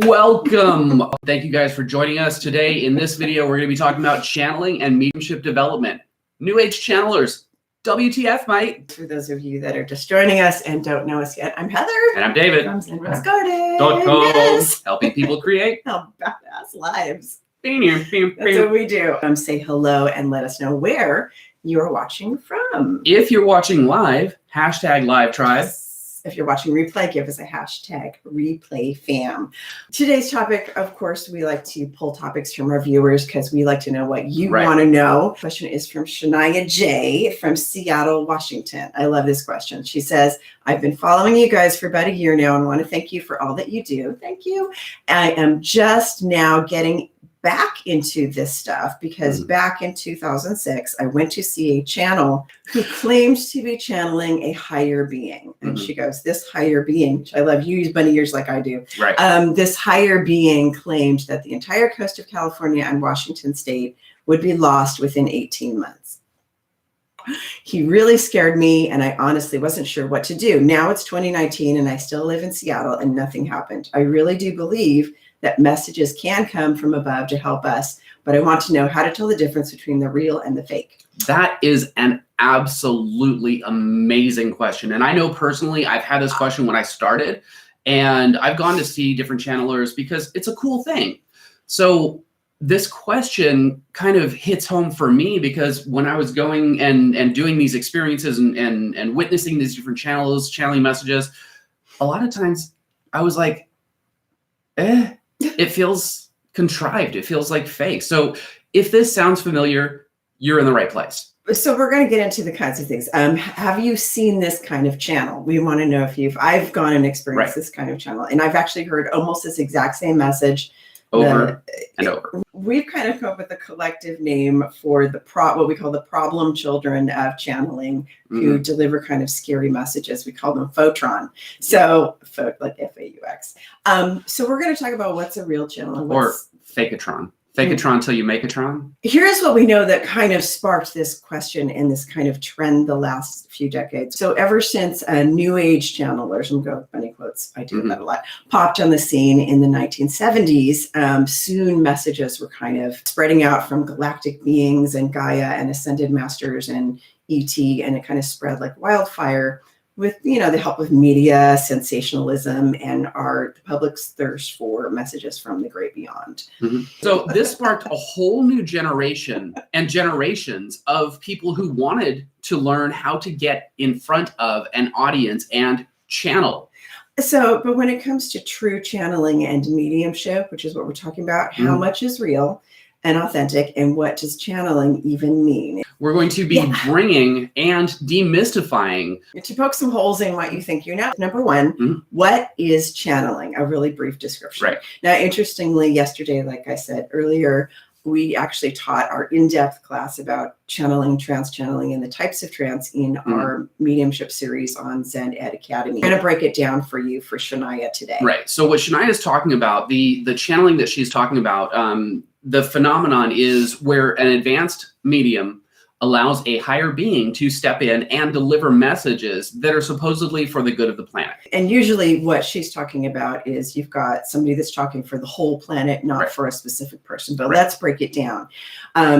Welcome. Thank you guys for joining us today. In this video, we're going to be talking about channeling and mediumship development. New Age channelers, WTF, mate? For those of you that are just joining us and don't know us yet, I'm Heather. And I'm David. From ZenRoseGarden. Yes. Helping people create badass lives. That's That's what we do. Say hello and let us know where you're watching from. If you're watching live, hashtag live tribe. If you're watching replay, give us a hashtag replay fam. Today's topic, of course, we like to pull topics from our viewers because we like to know what you want to know. The question is from Shania J from Seattle, Washington. I love this question. She says, I've been following you guys for about a year now and want to thank you for all that you do. Thank you. I am just now getting back into this stuff because back in 2006, I went to see a channel who claimed to be channeling a higher being. And she goes, this higher being, which I love, you use bunny ears like I do. Right. This higher being claimed that the entire coast of California and Washington state would be lost within 18 months. He really scared me, and I honestly wasn't sure what to do. Now it's 2019, and I still live in Seattle, and nothing happened. I really do believe that messages can come from above to help us, but I want to know how to tell the difference between the real and the fake. That is an absolutely amazing question. And I know personally, I've had this question when I started, and I've gone to see different channelers because it's a cool thing. So this question kind of hits home for me because when I was going and doing these experiences and witnessing these different channels, channeling messages, a lot of times I was like, it feels contrived. It feels like fake. So if this sounds familiar, you're in the right place. So we're going to get into the kinds of things. Have you seen this kind of channel? We want to know if I've gone and experienced this kind of channel. And I've actually heard almost this exact same message. Over and over. We've kind of come up with a collective name for what we call the problem children of channeling who deliver kind of scary messages. We call them Photron. So like F-A-U-X. So we're going to talk about what's a real channel. Or Fakatron. Fakatron till you make a tron. Here's what we know that kind of sparked this question and this kind of trend the last few decades. So ever since New Age channelers, I'm going funny quotes, I do that a lot, popped on the scene in the 1970s, soon messages were kind of spreading out from galactic beings and Gaia and ascended masters and ET, and it kind of spread like wildfire with, the help of media, sensationalism, and the public's thirst for messages from the great beyond. So this sparked a whole new generation and generations of people who wanted to learn how to get in front of an audience and channel. So, but when it comes to true channeling and mediumship, which is what we're talking about, how much is real and authentic, and what does channeling even mean? We're going to be bringing and demystifying. To poke some holes in what you think you know. Number one, what is channeling? A really brief description. Right. Now, interestingly, yesterday, like I said earlier, we actually taught our in-depth class about channeling, trance channeling, and the types of trance in our mediumship series on Zen.Ed Academy. I'm going to break it down for you for Shania today. Right. So what Shania is talking about, the channeling that she's talking about, the phenomenon is where an advanced medium allows a higher being to step in and deliver messages that are supposedly for the good of the planet. And usually what she's talking about is you've got somebody that's talking for the whole planet, not for a specific person. But let's break it down.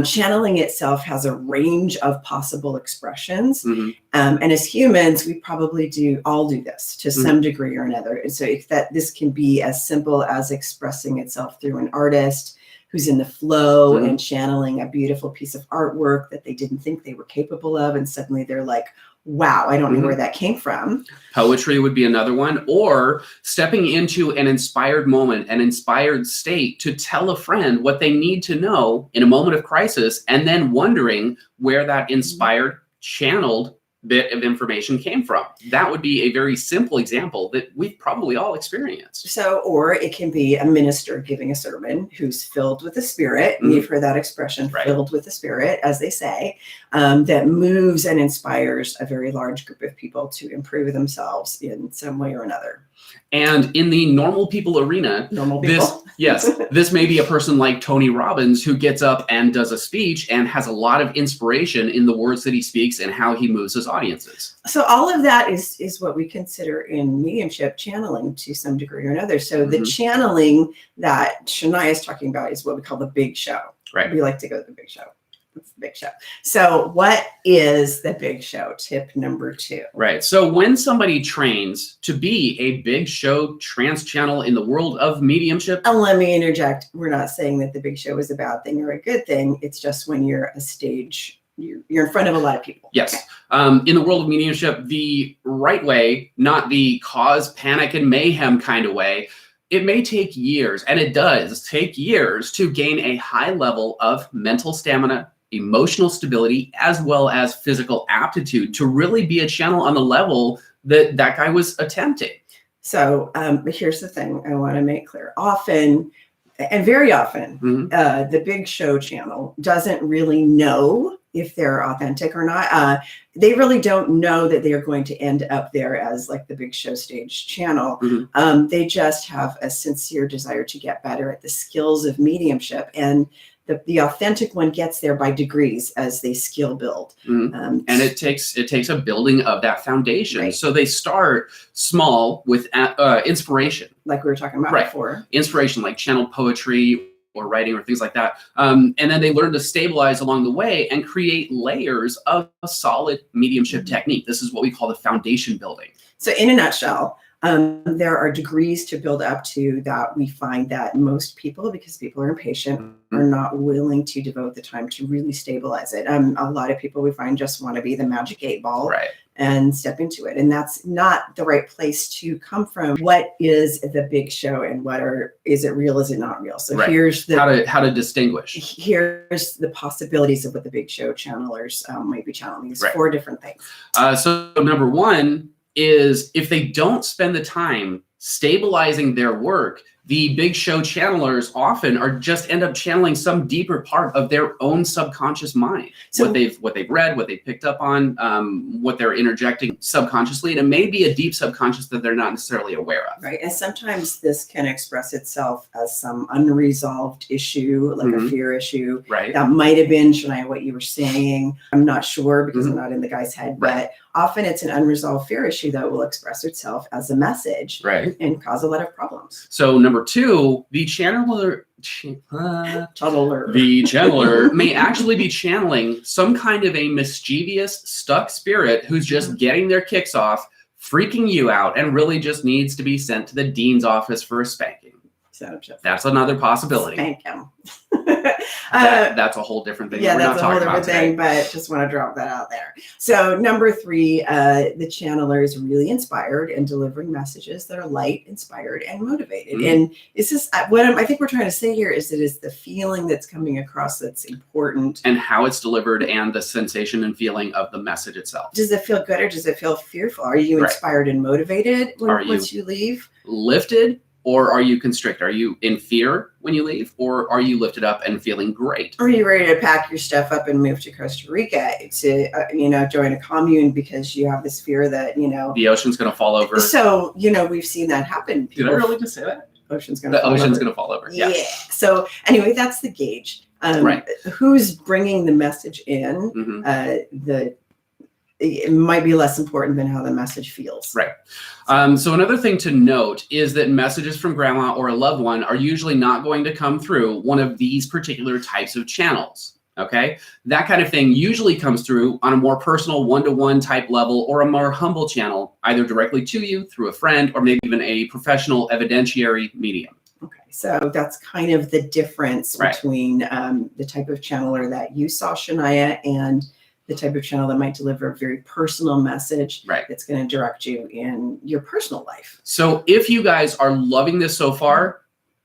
Channeling itself has a range of possible expressions. And as humans, we probably all do this to some degree or another. And so this can be as simple as expressing itself through an artist who's in the flow and channeling a beautiful piece of artwork that they didn't think they were capable of. And suddenly they're like, wow, I don't know where that came from. Poetry would be another one, or stepping into an inspired moment, an inspired state to tell a friend what they need to know in a moment of crisis, and then wondering where that inspired, channeled bit of information came from. That would be a very simple example that we've probably all experienced. So, or it can be a minister giving a sermon who's filled with the Spirit. And you've heard that expression, filled with the Spirit, as they say, that moves and inspires a very large group of people to improve themselves in some way or another. And in the normal people arena, Yes, this may be a person like Tony Robbins who gets up and does a speech and has a lot of inspiration in the words that he speaks and how he moves his audiences. So all of that is what we consider in mediumship channeling to some degree or another. So the channeling that Shania is talking about is what we call the big show. Right. We like to go to the big show. It's the big show. So what is the big show? Tip number 2. Right. So when somebody trains to be a big show trance channel in the world of mediumship. And let me interject. We're not saying that the big show is a bad thing or a good thing. It's just when you're a stage, you're in front of a lot of people. Yes. In the world of mediumship, the right way, not the cause panic and mayhem kind of way, it may take years, and it does take years to gain a high level of mental stamina, emotional stability, as well as physical aptitude to really be a channel on the level that that guy was attempting. So but here's the thing I want to make clear. Often, and very often, the big show channel doesn't really know if they're authentic or not. They really don't know that they are going to end up there as like the big show stage channel. They just have a sincere desire to get better at the skills of mediumship, and the authentic one gets there by degrees as they skill build. And it takes a building of that foundation. Right. So they start small with inspiration. Like we were talking about before. Inspiration, like channel poetry or writing or things like that. And then they learn to stabilize along the way and create layers of a solid mediumship technique. This is what we call the foundation building. So in a nutshell, there are degrees to build up to that we find that most people, because people are impatient, are not willing to devote the time to really stabilize it. A lot of people we find just want to be the magic 8 ball and step into it. And that's not the right place to come from. What is the big show and is it real? Is it not real? So here's the how to distinguish. Here's the possibilities of what the big show channelers might be channeling. These 4 different things. So number 1 is if they don't spend the time stabilizing their work, the big show channelers often are just end up channeling some deeper part of their own subconscious mind. So what they've read, what they picked up on, what they're interjecting subconsciously, and it may be a deep subconscious that they're not necessarily aware of. Right, and sometimes this can express itself as some unresolved issue, like a fear issue. Right. That might have been, Shania, what you were saying. I'm not sure because I'm not in the guy's head, but often it's an unresolved fear issue that will express itself as a message and cause a lot of problems. So number 2, the channeler may actually be channeling some kind of a mischievous, stuck spirit who's just getting their kicks off, freaking you out, and really just needs to be sent to the dean's office for a spanking. So just that's another possibility. Spank him. That's a whole different thing. Yeah, that's a whole different thing, but just want to drop that out there. So number 3, the channeler is really inspired and delivering messages that are light, inspired, and motivated. And this is what I think we're trying to say here is that it's the feeling that's coming across that's important. And how it's delivered and the sensation and feeling of the message itself. Does it feel good or does it feel fearful? Are you inspired and motivated once you leave? Lifted? Or are you constricted? Are you in fear when you leave? Or are you lifted up and feeling great? Are you ready to pack your stuff up and move to Costa Rica to, join a commune because you have this fear that, the ocean's going to fall over? So, we've seen that happen. Did I really just say that? Ocean's going to fall over. Yeah. So anyway, that's the gauge. Who's bringing the message in? It might be less important than how the message feels. Right. So another thing to note is that messages from grandma or a loved one are usually not going to come through one of these particular types of channels. Okay. That kind of thing usually comes through on a more personal one-to-one type level or a more humble channel, either directly to you through a friend or maybe even a professional evidentiary medium. Okay, so that's kind of the difference between the type of channeler that you saw, Shania, and the type of channel that might deliver a very personal message that's going to direct you in your personal life. So if you guys are loving this so far,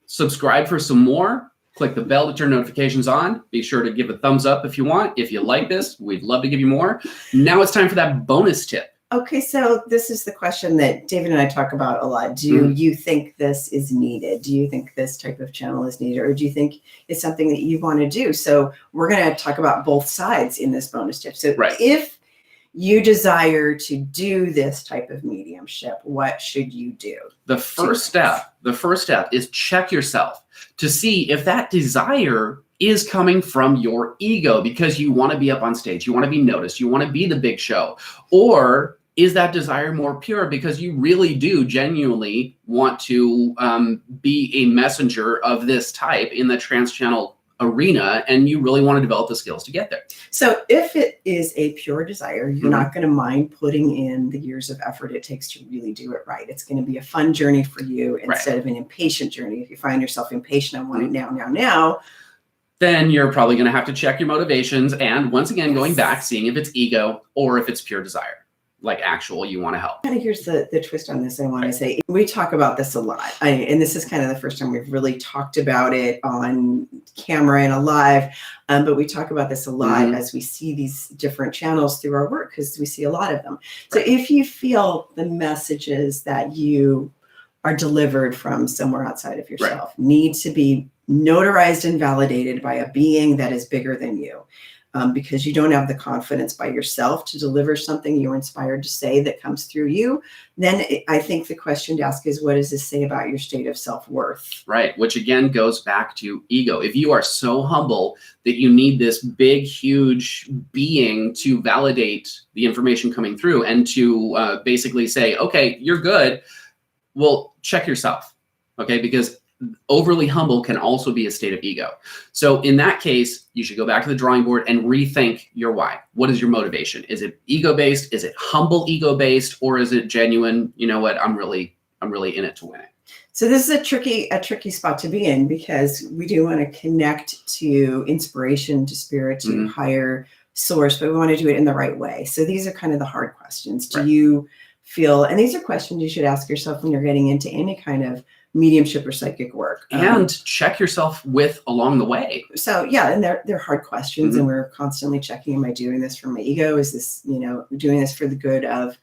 subscribe for some more. Click the bell to turn notifications on. Be sure to give a thumbs up if you want. If you like this, we'd love to give you more. Now it's time for that bonus tip. Okay, so this is the question that David and I talk about a lot. Do you think this is needed? Do you think this type of channel is needed? Or do you think it's something that you want to do? So we're going to talk about both sides in this bonus tip. So if you desire to do this type of mediumship, what should you do? The first step is check yourself to see if that desire is coming from your ego because you want to be up on stage, you want to be noticed, you want to be the big show, or is that desire more pure because you really do genuinely want to be a messenger of this type in the trance channel arena, and you really want to develop the skills to get there? So if it is a pure desire, you're not going to mind putting in the years of effort it takes to really do it right. It's going to be a fun journey for you instead of an impatient journey. If you find yourself impatient, I want it now, then you're probably going to have to check your motivations. And once again, going back, seeing if it's ego or if it's pure desire. Like actual, you want to help. Kind of here's the twist on this. I want to say, we talk about this a lot. And this is kind of the first time we've really talked about it on camera and live. But we talk about this a lot as we see these different channels through our work, because we see a lot of them. So if you feel the messages that you are delivered from somewhere outside of yourself need to be notarized and validated by a being that is bigger than you, because you don't have the confidence by yourself to deliver something you're inspired to say that comes through you, then I think the question to ask is, what does this say about your state of self-worth? Right, which again goes back to ego. If you are so humble that you need this big, huge being to validate the information coming through and to basically say, okay, you're good, well, check yourself, okay? Because overly humble can also be a state of ego. So in that case, you should go back to the drawing board and rethink your why. What is your motivation? Is it ego-based? Is it humble ego-based? Or is it genuine, you know what, I'm really in it to win it? So this is a tricky spot to be in, because we do want to connect to inspiration, to spirit, to higher source, but we want to do it in the right way. So these are kind of the hard questions. Do you feel, and these are questions you should ask yourself when you're getting into any kind of mediumship or psychic work, and check yourself with along the way. So yeah, and they're hard questions, and we're constantly checking, am I doing this for my ego? Is this, doing this for the good of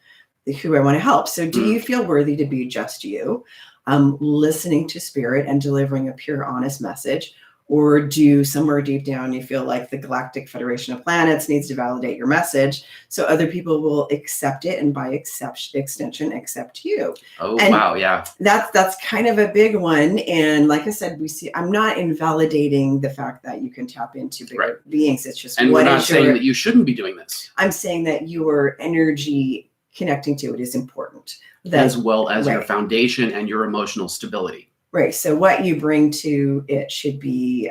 who I want to help? So do you feel worthy to be just you, listening to spirit and delivering a pure, honest message? Or do somewhere deep down you feel like the Galactic Federation of Planets needs to validate your message so other people will accept it, and by extension accept you? Wow, yeah. That's kind of a big one. And like I said, I'm not invalidating the fact that you can tap into bigger beings. It's just, and we're not saying that you shouldn't be doing this. I'm saying that your energy connecting to it is important. As well as your foundation and your emotional stability. Right. So what you bring to it should be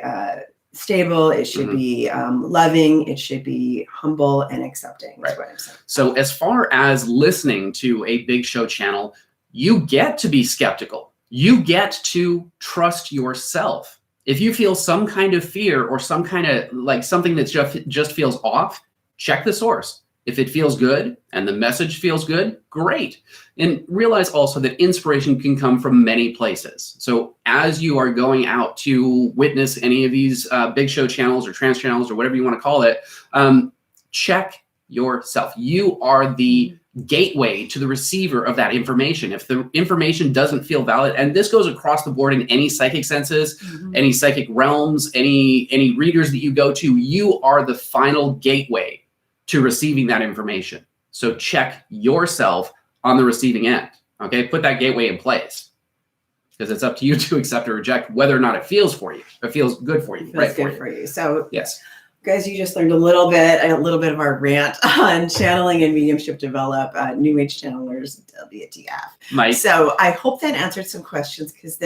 stable. It should be loving. It should be humble and accepting. Is what I'm saying. So as far as listening to a big show channel, you get to be skeptical. You get to trust yourself. If you feel some kind of fear or some kind of like something that just feels off, check the source. If it feels good and the message feels good, great. And realize also that inspiration can come from many places. So as you are going out to witness any of these big show channels or trance channels or whatever you want to call it, check yourself. You are the gateway to the receiver of that information. If the information doesn't feel valid, and this goes across the board in any psychic senses, any psychic realms, any readers that you go to, you are the final gateway to receiving that information. So check yourself on the receiving end, okay? Put that gateway in place, because it's up to you to accept or reject whether or not it feels for you. It feels good for you, feels good for you. So yes, guys, you just learned a little bit of our rant on channeling and mediumship develop, New Age channelers, WTF. So I hope that answered some questions, because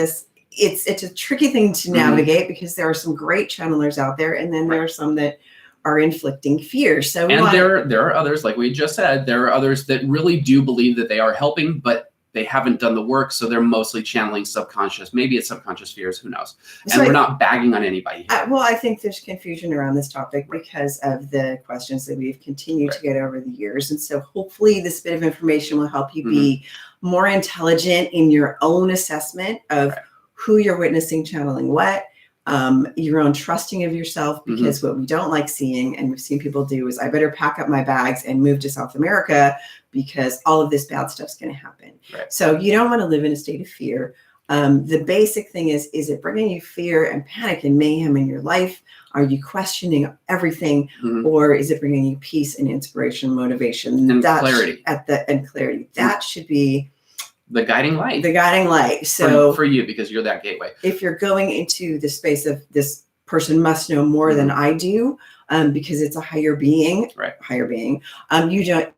it's a tricky thing to navigate, because there are some great channelers out there, and then there are some that are inflicting fear. So there are others, like we just said, there are others that really do believe that they are helping, but they haven't done the work. So they're mostly channeling subconscious. Maybe it's subconscious fears, who knows? And we're not bagging on anybody. Well, I think there's confusion around this topic because of the questions that we've continued to get over the years. And so hopefully this bit of information will help you be more intelligent in your own assessment of who you're witnessing channeling what. Your own trusting of yourself, because what we don't like seeing, and we've seen people do, is I better pack up my bags and move to South America because all of this bad stuff's going to happen. So you don't want to live in a state of fear. The basic thing is it bringing you fear and panic and mayhem in your life? Are you questioning everything, or is it bringing you peace and inspiration, motivation, and clarity? And clarity. That should be the guiding light. The guiding light. So for you, because you're that gateway. If you're going into the space of this person must know more than I do, because it's a higher being, you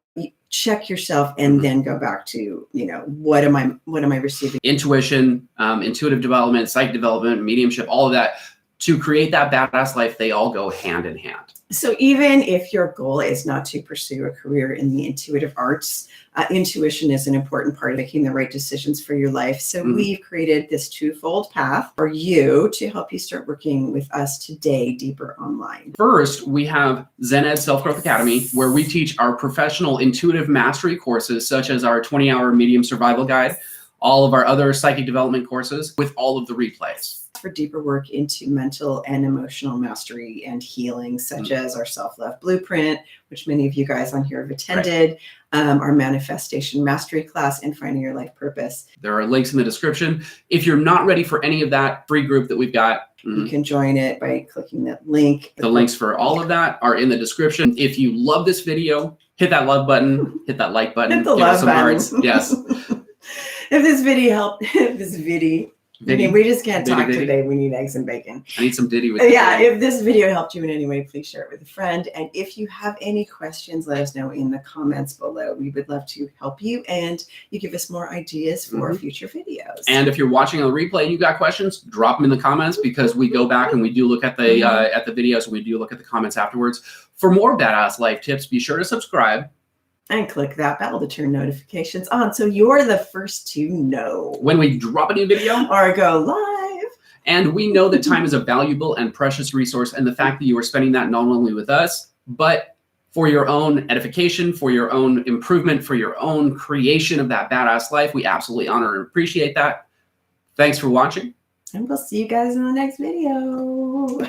check yourself and then go back to, what am I receiving? Intuition, intuitive development, psych development, mediumship, all of that. To create that badass life, they all go hand in hand. So even if your goal is not to pursue a career in the intuitive arts, intuition is an important part of making the right decisions for your life. So we've created this twofold path for you to help you start working with us today deeper online. First, we have Zen Ed Self-Growth Academy, where we teach our professional intuitive mastery courses, such as our 20-hour medium survival guide, all of our other psychic development courses with all of the replays. For deeper work into mental and emotional mastery and healing, such as our self-love blueprint, which many of you guys on here have attended, our manifestation mastery class, and finding your life purpose. There are links in the description. If you're not ready for any of that free group that we've got, you can join it by clicking that link. The links for all of that are in the description. If you love this video, hit that love button, hit that like button, hit the give love us some button. hearts. Yes. If this video helped, we just can't talk today. We need eggs and bacon. I need some Diddy with if this video helped you in any way, please share it with a friend. And if you have any questions, let us know in the comments below. We would love to help you, and you give us more ideas for future videos. And if you're watching on the replay and you got questions, drop them in the comments, because we go back and we do look at the videos, and we do look at the comments afterwards. For more badass life tips, be sure to subscribe. And click that bell to turn notifications on so you're the first to know when we drop a new video or go live. And we know that time is a valuable and precious resource, and the fact that you are spending that not only with us, but for your own edification, for your own improvement, for your own creation of that badass life, we absolutely honor and appreciate that. Thanks for watching. And we'll see you guys in the next video.